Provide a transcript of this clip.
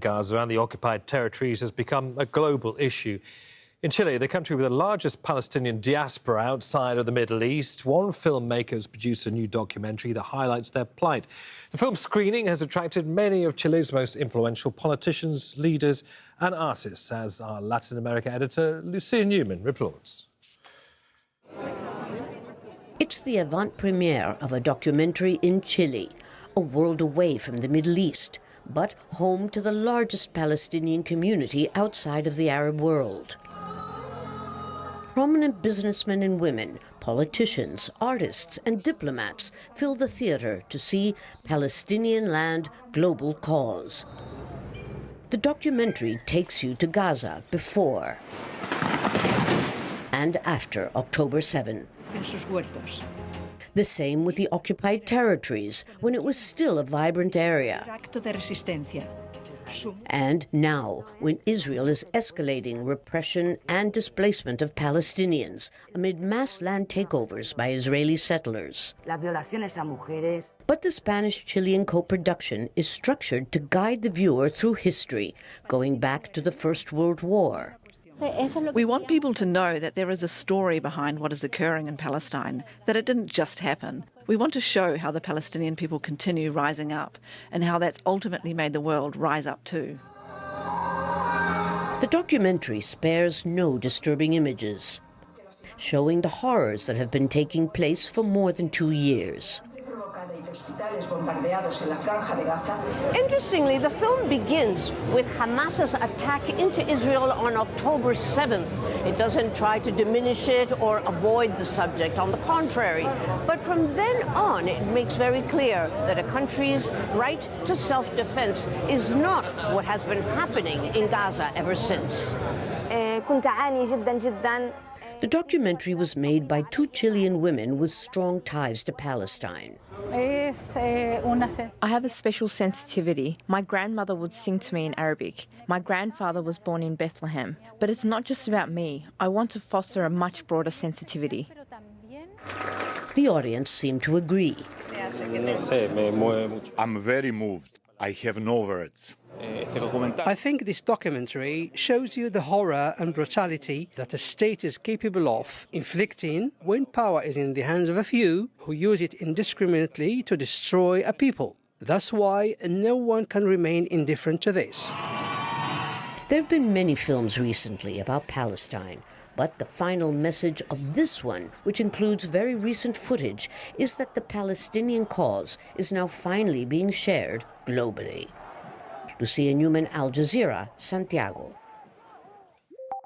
Gaza and the occupied territories has become a global issue. In Chile, the country with the largest Palestinian diaspora outside of the Middle East, one filmmaker has produced a new documentary that highlights their plight. The film's screening has attracted many of Chile's most influential politicians, leaders and artists, as our Latin America editor, Lucia Newman, reports. It's the avant-premiere of a documentary in Chile, a world away from the Middle East, but home to the largest Palestinian community outside of the Arab world. Prominent businessmen and women, politicians, artists and diplomats fill the theater to see Palestinian land, global cause. The documentary takes you to Gaza before and after October 7. The same with the occupied territories, when it was still a vibrant area. And now, when Israel is escalating repression and displacement of Palestinians amid mass land takeovers by Israeli settlers. But the Spanish-Chilean co-production is structured to guide the viewer through history, going back to the First World War. We want people to know that there is a story behind what is occurring in Palestine, that it didn't just happen. We want to show how the Palestinian people continue rising up and how that's ultimately made the world rise up too. The documentary spares no disturbing images, showing the horrors that have been taking place for more than 2 years. Interestingly, the film begins with Hamas's attack into Israel on October 7th. It doesn't try to diminish it or avoid the subject, on the contrary. But from then on, it makes very clear that a country's right to self-defense is not what has been happening in Gaza ever since. The documentary was made by 2 Chilean women with strong ties to Palestine. I have a special sensitivity. My grandmother would sing to me in Arabic. My grandfather was born in Bethlehem. But it's not just about me. I want to foster a much broader sensitivity. The audience seemed to agree. I'm very moved. I have no words. I think this documentary shows you the horror and brutality that a state is capable of inflicting when power is in the hands of a few who use it indiscriminately to destroy a people. That's why no one can remain indifferent to this. There have been many films recently about Palestine, but the final message of this one, which includes very recent footage, is that the Palestinian cause is now finally being shared globally. Lucia Newman, Al Jazeera, Santiago.